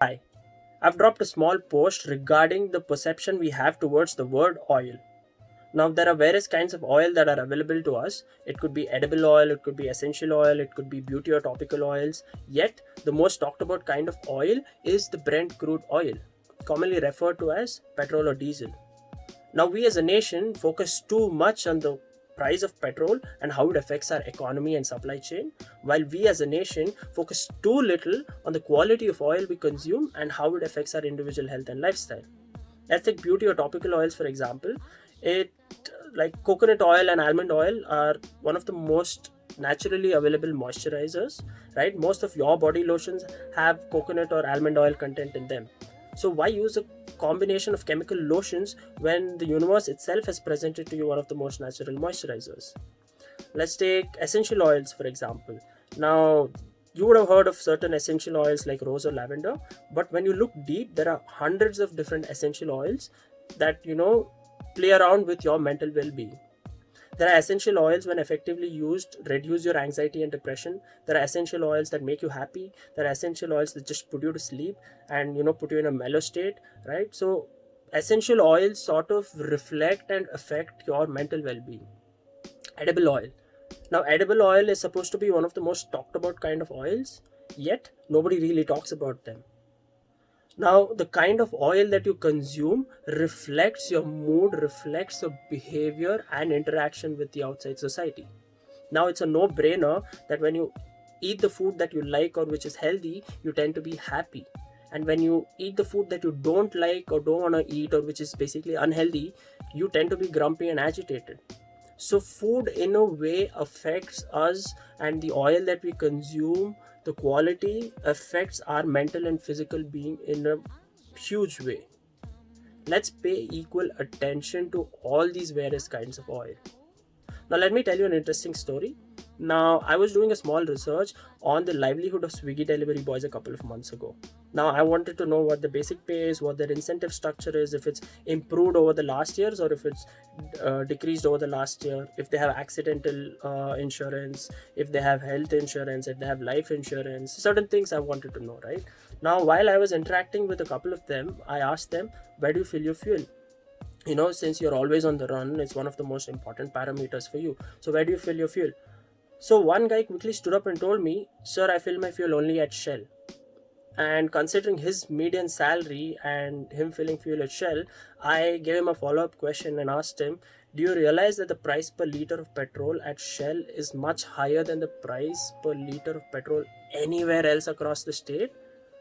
Hi, I've dropped a small post regarding the perception we have towards the word oil. Now, there are various kinds of oil that are available to us. It could be edible oil, it could be essential oil, it could be beauty or topical oils. Yet, the most talked about kind of oil is the Brent crude oil, commonly referred to as petrol or diesel. Now, we as a nation focus too much on the price of petrol and how it affects our economy and supply chain, while we as a nation focus too little on the quality of oil we consume and how it affects our individual health and lifestyle. Let's take beauty or topical oils for example. It like coconut oil and almond oil are one of the most naturally available moisturizers, right? Most of your body lotions have coconut or almond oil content in them. So why use a combination of chemical lotions when the universe itself has presented to you one of the most natural moisturizers? Let's take essential oils for example. Now, you would have heard of certain essential oils like rose or lavender, but when you look deep, there are hundreds of different essential oils that play around with your mental well-being. There are essential oils when effectively used reduce your anxiety and depression. There are essential oils that make you happy. There are essential oils that just put you to sleep and put you in a mellow state, right? So essential oils sort of reflect and affect your mental well-being. Edible oil. Now, edible oil is supposed to be one of the most talked about kind of oils, yet nobody really talks about them. Now, the kind of oil that you consume reflects your mood, reflects your behavior and interaction with the outside society. Now, it's a no brainer that when you eat the food that you like or which is healthy, you tend to be happy. And when you eat the food that you don't like or don't want to eat or which is basically unhealthy, you tend to be grumpy and agitated. So food in a way affects us, and the oil that we consume, the quality affects our mental and physical being in a huge way. Let's pay equal attention to all these various kinds of oil. Now, let me tell you an interesting story. Now, I was doing a small research on the livelihood of Swiggy delivery boys a couple of months ago. Now, I wanted to know what the basic pay is, what their incentive structure is, if it's improved over the last years or if it's decreased over the last year, if they have accidental insurance, if they have health insurance, if they have life insurance, certain things I wanted to know, right? Now, while I was interacting with a couple of them, I asked them, where do you fill your fuel? Since you're always on the run, it's one of the most important parameters for you. So where do you fill your fuel? So one guy quickly stood up and told me, sir, I fill my fuel only at Shell. And considering his median salary and him filling fuel at Shell, I gave him a follow-up question and asked him, do you realize that the price per liter of petrol at Shell is much higher than the price per liter of petrol anywhere else across the state?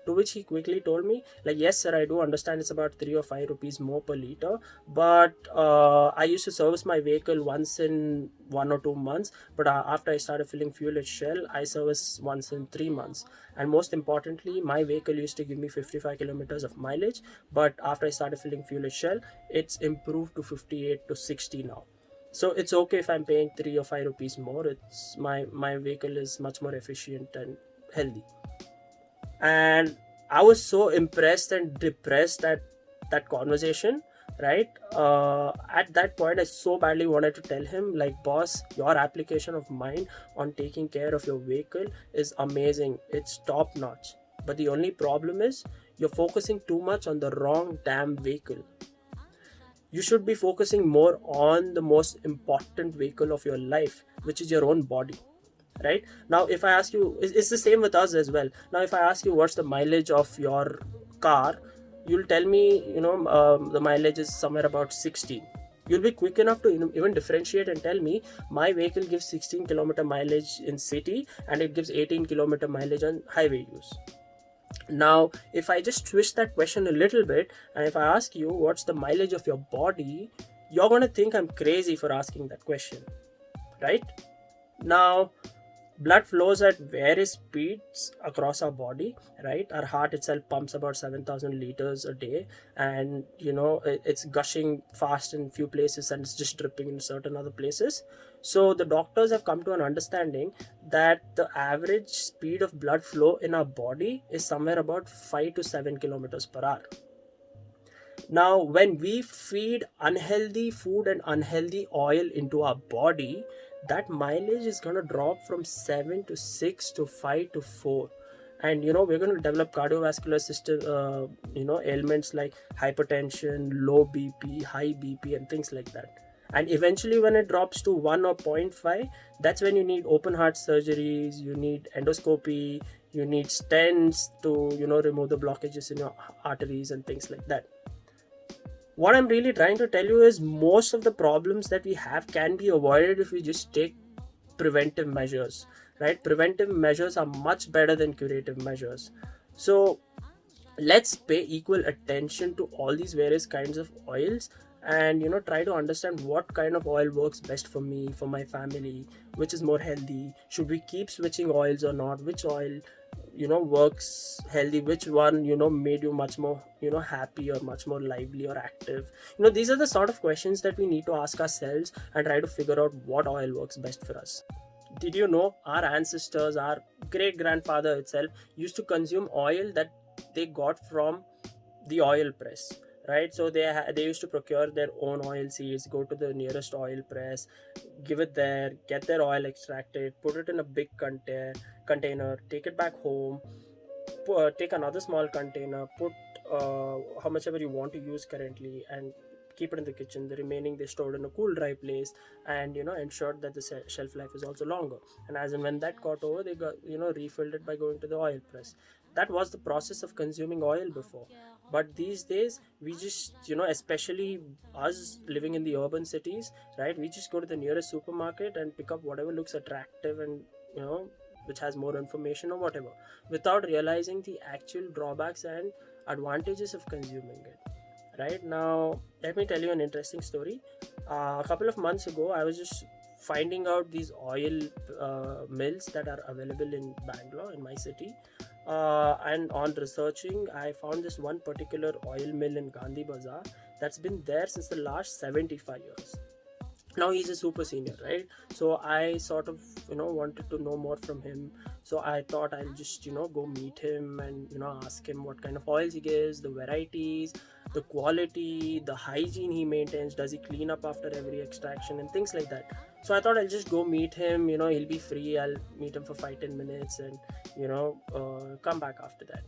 To which he quickly told me, like, yes, sir, I do understand it's about 3 or 5 rupees more per liter, but I used to service my vehicle once in 1 or 2 months. But after I started filling fuel at Shell, I service once in 3 months. And most importantly, my vehicle used to give me 55 kilometers of mileage, but after I started filling fuel at Shell, it's improved to 58 to 60 now. So it's okay if I'm paying 3 or 5 rupees more. It's my vehicle is much more efficient and healthy. And I was so impressed and depressed at that conversation, right? At that point, I so badly wanted to tell him, like, boss, your application of mine on taking care of your vehicle is amazing, it's top notch, but the only problem is you're focusing too much on the wrong damn vehicle. You should be focusing more on the most important vehicle of your life, which is your own body. Right now, if I ask you, it's the same with us as well. Now, if I ask you what's the mileage of your car, you'll tell me, the mileage is somewhere about 16. You'll be quick enough to even differentiate and tell me my vehicle gives 16 kilometer mileage in city and it gives 18 kilometer mileage on highway use. Now, if I just twist that question a little bit, and if I ask you what's the mileage of your body, you're going to think I'm crazy for asking that question, right? Now, blood flows at various speeds across our body, right? Our heart itself pumps about 7,000 liters a day, and it's gushing fast in few places and it's just dripping in certain other places. So the doctors have come to an understanding that the average speed of blood flow in our body is somewhere about 5 to 7 kilometers per hour. Now, when we feed unhealthy food and unhealthy oil into our body, that mileage is going to drop from 7 to 6 to 5 to 4. and we're going to develop cardiovascular system ailments like hypertension, low bp, high bp, and things like that. And eventually when it drops to 1 or point 0.5, that's when you need open heart surgeries, you need endoscopy, you need stents to remove the blockages in your arteries and things like that. What I'm really trying to tell you is most of the problems that we have can be avoided if we just take preventive measures, right? Preventive measures are much better than curative measures. So let's pay equal attention to all these various kinds of oils, and try to understand what kind of oil works best for me, for my family, which is more healthy. Should we keep switching oils or not? Which oil works healthy? Which one made you much more happy, or much more lively or active? These are the sort of questions that we need to ask ourselves and try to figure out what oil works best for us. Did you know our ancestors, our great grandfather itself, used to consume oil that they got from the oil press, right? So they used to procure their own oil seeds, go to the nearest oil press, give it there, get their oil extracted, put it in a big container, take it back home, take another small container, put how much ever you want to use currently, and keep it in the kitchen. The remaining they stored in a cool dry place, and ensured that the shelf life is also longer. And as and when that got over, they got refilled it by going to the oil press. That was the process of consuming oil before. But these days we just especially us living in the urban cities, right, we just go to the nearest supermarket and pick up whatever looks attractive, and which has more information or whatever, without realizing the actual drawbacks and advantages of consuming it. Right now, let me tell you an interesting story. A couple of months ago, I was just finding out these oil mills that are available in Bangalore, in my city. And on researching, I found this one particular oil mill in Gandhi Bazaar that's been there since the last 75 years. Now he's a super senior, right? So I sort of wanted to know more from him. So I thought I'll just go meet him and ask him what kind of oils he gives, the varieties, the quality, the hygiene he maintains, does he clean up after every extraction, and things like that. So I thought I'll just go meet him, he'll be free, I'll meet him for 5-10 minutes, and come back after that.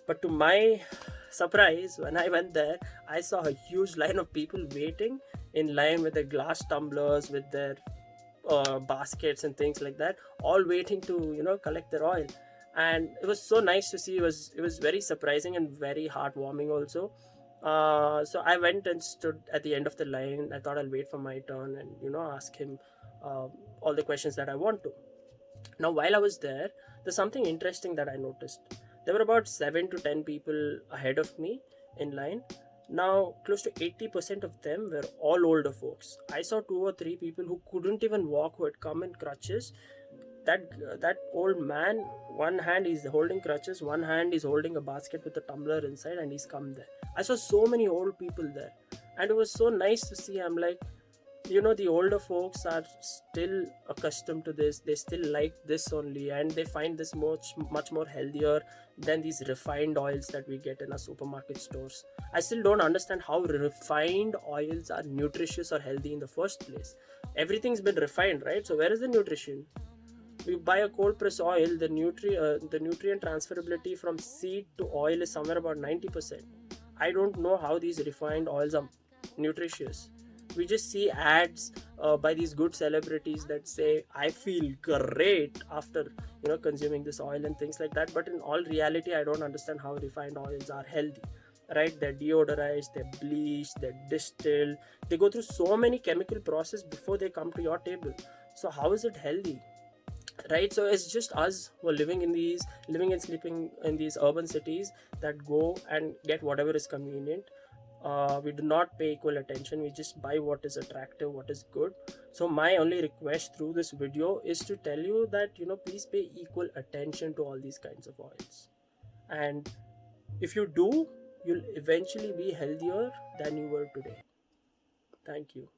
But to my surprise, when I went there, I saw a huge line of people waiting in line with their glass tumblers, with their baskets and things like that, all waiting to collect their oil. And it was so nice to see. It was very surprising and very heartwarming also. So I went and stood at the end of the line. I thought I'll wait for my turn and ask him uh, all the questions that I want to. Now, while I was there, there's something interesting that I noticed. There were about 7 to 10 people ahead of me in line. Now, close to 80% of them were all older folks. I saw 2 or 3 people who couldn't even walk, who had come in crutches. That old man, one hand is holding crutches, one hand is holding a basket with a tumbler inside, and he's come there. I saw so many old people there, and it was so nice to see. I'm like, the older folks are still accustomed to this, they still like this only, and they find this much more healthier than these refined oils that we get in our supermarket stores. I still don't understand how refined oils are nutritious or healthy in the first place. Everything's been refined, right? So where is the nutrition? You buy a cold press oil, the nutrient transferability from seed to oil is somewhere about 90%. I don't know how these refined oils are nutritious. We just see ads by these good celebrities that say, I feel great after consuming this oil and things like that. But in all reality, I don't understand how refined oils are healthy, right? They're deodorized, they're bleached, they're distilled, they go through so many chemical process before they come to your table. So how is it healthy? Right? So it's just us who are living and sleeping in these urban cities that go and get whatever is convenient. We do not pay equal attention, we just buy what is attractive, what is good. So my only request through this video is to tell you that please pay equal attention to all these kinds of oils, and if you do, you'll eventually be healthier than you were today. Thank you.